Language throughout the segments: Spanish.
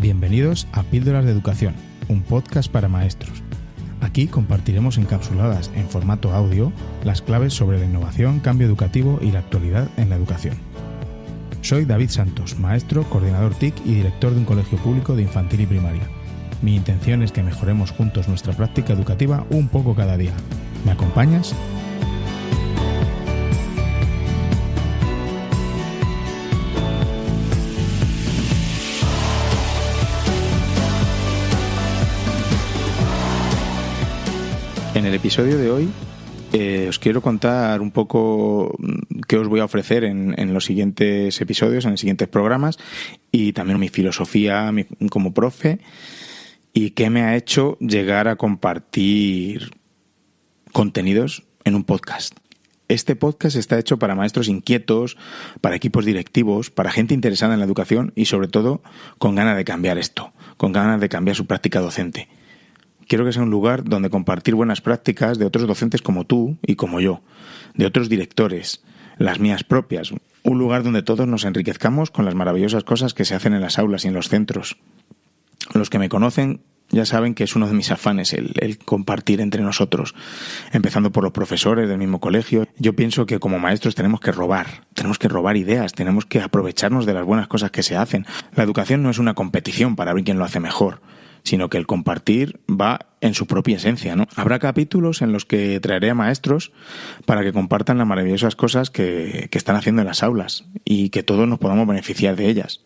Bienvenidos a Píldoras de Educación, un podcast para maestros. Aquí compartiremos encapsuladas en formato audio las claves sobre la innovación, cambio educativo y la actualidad en la educación. Soy David Santos, maestro, coordinador TIC y director de un colegio público de infantil y primaria. Mi intención es que mejoremos juntos nuestra práctica educativa un poco cada día. ¿Me acompañas? En el episodio de hoy os quiero contar un poco qué os voy a ofrecer en los siguientes episodios, en los siguientes programas, y también mi filosofía como profe y qué me ha hecho llegar a compartir contenidos en un podcast. Este podcast está hecho para maestros inquietos, para equipos directivos, para gente interesada en la educación y sobre todo con ganas de cambiar esto, con ganas de cambiar su práctica docente. Quiero que sea un lugar donde compartir buenas prácticas de otros docentes como tú y como yo, de otros directores, las mías propias. Un lugar donde todos nos enriquezcamos con las maravillosas cosas que se hacen en las aulas y en los centros. Los que me conocen ya saben que es uno de mis afanes el compartir entre nosotros, empezando por los profesores del mismo colegio. Yo pienso que como maestros tenemos que robar ideas, tenemos que aprovecharnos de las buenas cosas que se hacen. La educación no es una competición para ver quién lo hace mejor, sino que el compartir va en su propia esencia, ¿no? Habrá capítulos en los que traeré a maestros para que compartan las maravillosas cosas que están haciendo en las aulas y que todos nos podamos beneficiar de ellas.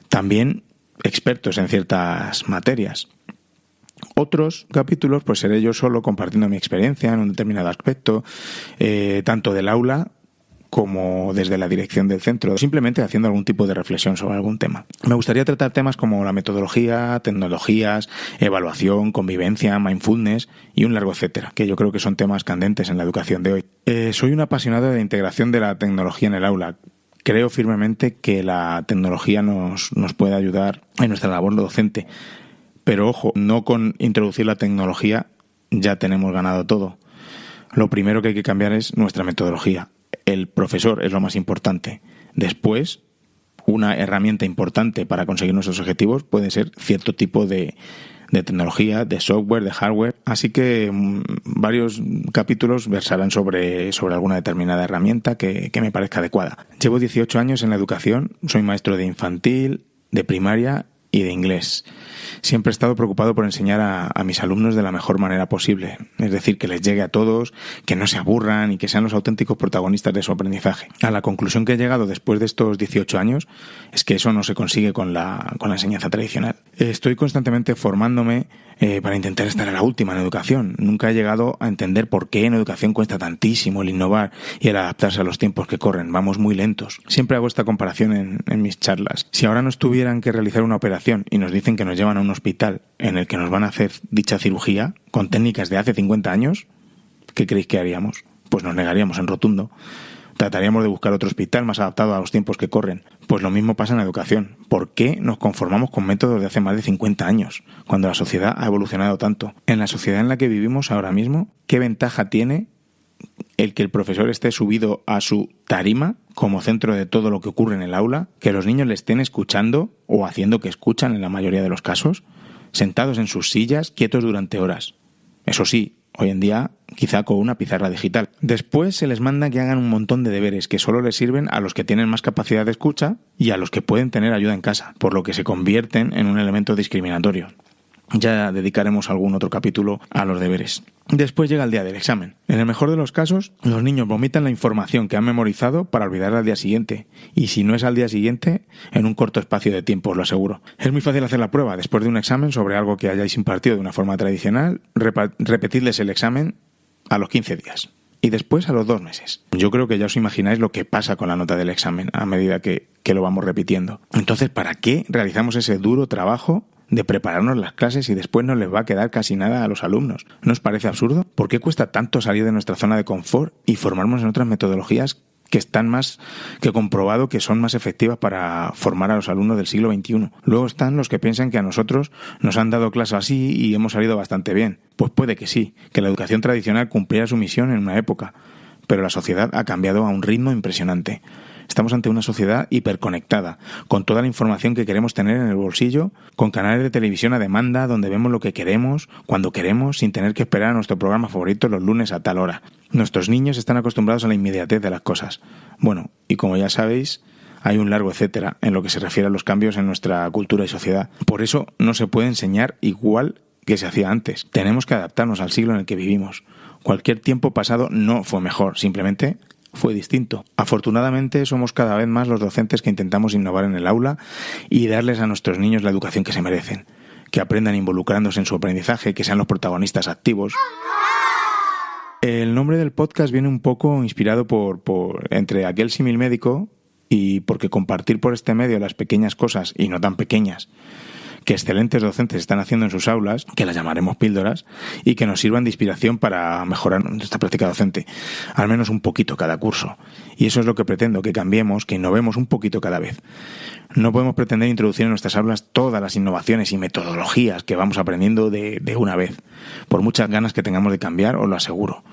También expertos en ciertas materias. Otros capítulos pues seré yo solo compartiendo mi experiencia en un determinado aspecto, tanto del aula como desde la dirección del centro, simplemente haciendo algún tipo de reflexión sobre algún tema. Me gustaría tratar temas como la metodología, tecnologías, evaluación, convivencia, mindfulness y un largo etcétera, que yo creo que son temas candentes en la educación de hoy. Soy un apasionado de la integración de la tecnología en el aula. Creo firmemente que la tecnología nos puede ayudar en nuestra labor docente, pero ojo, no con introducir la tecnología ya tenemos ganado todo. Lo primero que hay que cambiar es nuestra metodología. El profesor es lo más importante. Después, una herramienta importante para conseguir nuestros objetivos puede ser cierto tipo de tecnología, de software, de hardware. Así que varios capítulos versarán sobre alguna determinada herramienta que me parezca adecuada. Llevo 18 años en la educación, soy maestro de infantil, de primaria y de inglés. Siempre he estado preocupado por enseñar a mis alumnos de la mejor manera posible, es decir, que les llegue a todos, que no se aburran y que sean los auténticos protagonistas de su aprendizaje. A la conclusión que he llegado después de estos 18 años es que eso no se consigue con la enseñanza tradicional. Estoy constantemente formándome para intentar estar a la última en educación. Nunca he llegado a entender por qué en educación cuesta tantísimo el innovar y el adaptarse a los tiempos que corren. Vamos muy lentos. Siempre hago esta comparación en mis charlas. Si ahora nos tuvieran que realizar una operación y nos dicen que nos llevan a un hospital en el que nos van a hacer dicha cirugía con técnicas de hace 50 años, ¿qué creéis que haríamos? Pues nos negaríamos en rotundo. Trataríamos de buscar otro hospital más adaptado a los tiempos que corren. Pues lo mismo pasa en la educación. ¿Por qué nos conformamos con métodos de hace más de 50 años, cuando la sociedad ha evolucionado tanto? En la sociedad en la que vivimos ahora mismo, ¿qué ventaja tiene el que el profesor esté subido a su tarima como centro de todo lo que ocurre en el aula, que los niños le estén escuchando o haciendo que escuchan en la mayoría de los casos, sentados en sus sillas, quietos durante horas? Eso sí, hoy en día quizá con una pizarra digital. Después se les manda que hagan un montón de deberes que solo les sirven a los que tienen más capacidad de escucha y a los que pueden tener ayuda en casa, por lo que se convierten en un elemento discriminatorio. Ya dedicaremos algún otro capítulo a los deberes. Después llega el día del examen. En el mejor de los casos, los niños vomitan la información que han memorizado para olvidarla al día siguiente. Y si no es al día siguiente, en un corto espacio de tiempo, os lo aseguro. Es muy fácil hacer la prueba después de un examen sobre algo que hayáis impartido de una forma tradicional, repetirles el examen a los 15 días. Y después a los 2 meses. Yo creo que ya os imagináis lo que pasa con la nota del examen a medida que lo vamos repitiendo. Entonces, ¿para qué realizamos ese duro trabajo de prepararnos las clases y después no les va a quedar casi nada a los alumnos? ¿No os parece absurdo? ¿Por qué cuesta tanto salir de nuestra zona de confort y formarnos en otras metodologías que están más que comprobado que son más efectivas para formar a los alumnos del siglo XXI? Luego están los que piensan que a nosotros nos han dado clases así y hemos salido bastante bien. Pues puede que sí, que la educación tradicional cumpliera su misión en una época, pero la sociedad ha cambiado a un ritmo impresionante. Estamos ante una sociedad hiperconectada, con toda la información que queremos tener en el bolsillo, con canales de televisión a demanda donde vemos lo que queremos, cuando queremos, sin tener que esperar a nuestro programa favorito los lunes a tal hora. Nuestros niños están acostumbrados a la inmediatez de las cosas. Bueno, y como ya sabéis, hay un largo etcétera en lo que se refiere a los cambios en nuestra cultura y sociedad. Por eso no se puede enseñar igual que se hacía antes. Tenemos que adaptarnos al siglo en el que vivimos. Cualquier tiempo pasado no fue mejor, simplemente fue distinto. Afortunadamente somos cada vez más los docentes que intentamos innovar en el aula y darles a nuestros niños la educación que se merecen, que aprendan involucrándose en su aprendizaje, que sean los protagonistas activos. El nombre del podcast viene un poco inspirado por entre aquel símil médico y porque compartir por este medio las pequeñas cosas, y no tan pequeñas, que excelentes docentes están haciendo en sus aulas, que las llamaremos píldoras, y que nos sirvan de inspiración para mejorar nuestra práctica docente, al menos un poquito cada curso. Y eso es lo que pretendo, que cambiemos, que innovemos un poquito cada vez. No podemos pretender introducir en nuestras aulas todas las innovaciones y metodologías que vamos aprendiendo de una vez, por muchas ganas que tengamos de cambiar, os lo aseguro.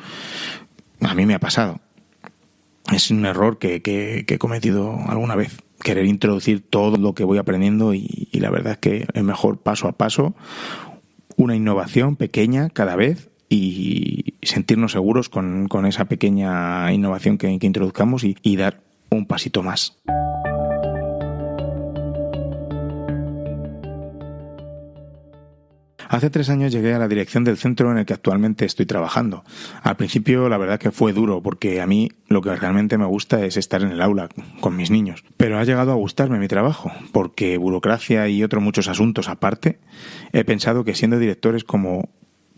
A mí me ha pasado. Es un error que he cometido alguna vez, querer introducir todo lo que voy aprendiendo y la verdad es que es mejor paso a paso, una innovación pequeña cada vez y sentirnos seguros con esa pequeña innovación que introduzcamos y dar un pasito más. Hace 3 años llegué a la dirección del centro en el que actualmente estoy trabajando. Al principio la verdad que fue duro porque a mí lo que realmente me gusta es estar en el aula con mis niños. Pero ha llegado a gustarme mi trabajo porque burocracia y otros muchos asuntos aparte, he pensado que siendo director es como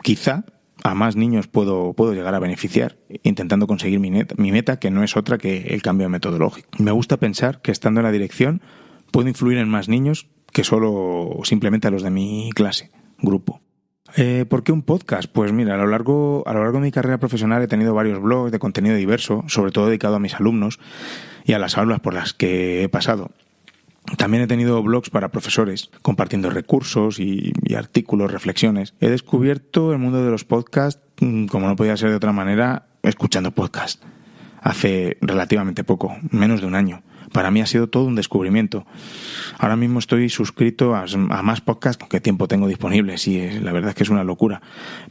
quizá a más niños puedo llegar a beneficiar intentando conseguir mi meta, que no es otra que el cambio metodológico. Me gusta pensar que estando en la dirección puedo influir en más niños que solo simplemente a los de mi clase. Grupo. ¿Por qué un podcast? Pues mira, a lo largo de mi carrera profesional he tenido varios blogs de contenido diverso, sobre todo dedicado a mis alumnos y a las aulas por las que he pasado. También he tenido blogs para profesores, compartiendo recursos y artículos, reflexiones. He descubierto el mundo de los podcasts, como no podía ser de otra manera, escuchando podcasts. Hace relativamente poco, menos de un año. Para mí ha sido todo un descubrimiento. Ahora mismo estoy suscrito a más podcasts que tiempo tengo disponible. Sí, la verdad es que es una locura.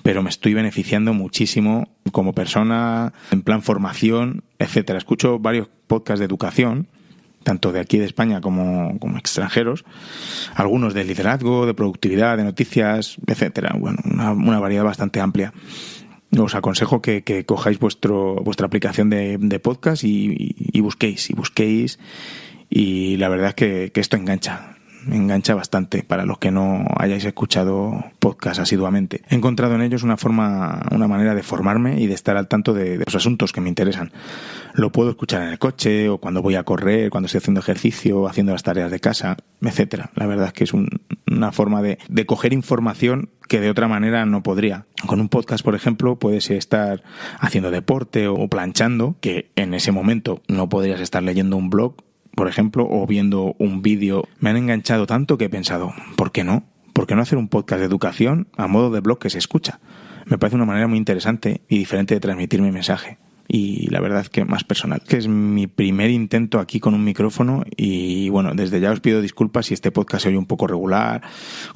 Pero me estoy beneficiando muchísimo como persona, en plan formación, etcétera. Escucho varios podcasts de educación, tanto de aquí de España como extranjeros. Algunos de liderazgo, de productividad, de noticias, etcétera. Bueno, una variedad bastante amplia. Os aconsejo que cojáis vuestra aplicación de podcast y busquéis. Y la verdad es que esto engancha bastante para los que no hayáis escuchado podcast asiduamente. He encontrado en ellos una manera de formarme y de estar al tanto de los asuntos que me interesan. Lo puedo escuchar en el coche o cuando voy a correr, cuando estoy haciendo ejercicio, haciendo las tareas de casa, etcétera. La verdad es que es una forma de coger información que de otra manera no podría. Con un podcast, por ejemplo, puedes estar haciendo deporte o planchando, que en ese momento no podrías estar leyendo un blog, por ejemplo, o viendo un vídeo. Me han enganchado tanto que he pensado, ¿por qué no? ¿Por qué no hacer un podcast de educación a modo de blog que se escucha? Me parece una manera muy interesante y diferente de transmitir mi mensaje. Y la verdad es que más personal. Que es mi primer intento aquí con un micrófono y bueno, desde ya os pido disculpas si este podcast se oye un poco regular,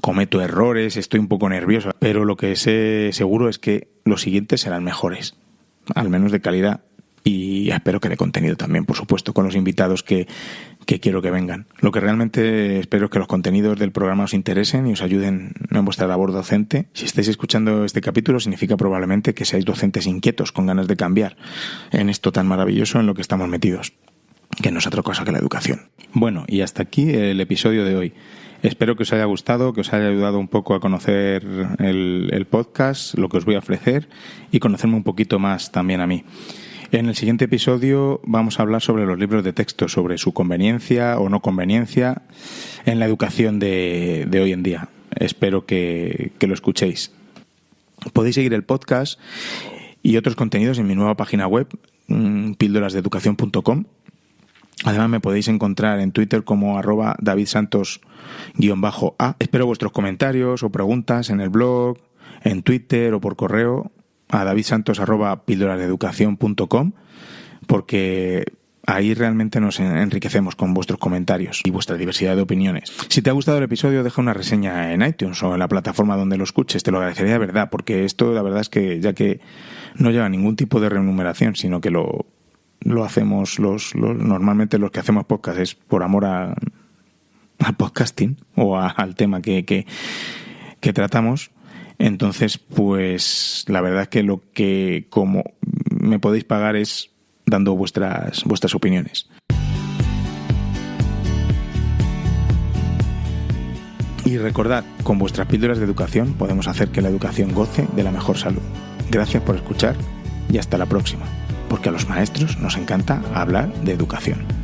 cometo errores, estoy un poco nervioso, pero lo que sé seguro es que los siguientes serán mejores, al menos de calidad. Y espero que de contenido también, por supuesto, con los invitados que quiero que vengan. Lo que realmente espero es que los contenidos del programa os interesen y os ayuden en vuestra labor docente. Si estáis escuchando este capítulo, significa probablemente que seáis docentes inquietos, con ganas de cambiar en esto tan maravilloso en lo que estamos metidos, que no es otra cosa que la educación. Bueno, y hasta aquí el episodio de hoy. Espero que os haya gustado, que os haya ayudado un poco a conocer el podcast, lo que os voy a ofrecer y conocerme un poquito más también a mí. En el siguiente episodio vamos a hablar sobre los libros de texto, sobre su conveniencia o no conveniencia en la educación de hoy en día. Espero que lo escuchéis. Podéis seguir el podcast y otros contenidos en mi nueva página web, píldorasdeeducación.com. Además me podéis encontrar en Twitter como @davidsantos_a. Espero vuestros comentarios o preguntas en el blog, en Twitter o por correo a davidsantos@píldorasdeeducación.com, porque Ahí realmente nos enriquecemos con vuestros comentarios y vuestra diversidad de opiniones. Si te ha gustado el episodio, deja una reseña en iTunes o en la plataforma donde lo escuches. Te lo agradecería de verdad, porque esto la verdad es que ya que no lleva ningún tipo de remuneración, sino que lo hacemos normalmente los que hacemos podcast es por amor al podcasting o al tema que tratamos. Entonces, pues la verdad es que lo que como me podéis pagar es dando vuestras opiniones. Y recordad, con vuestras píldoras de educación podemos hacer que la educación goce de la mejor salud. Gracias por escuchar y hasta la próxima, porque a los maestros nos encanta hablar de educación.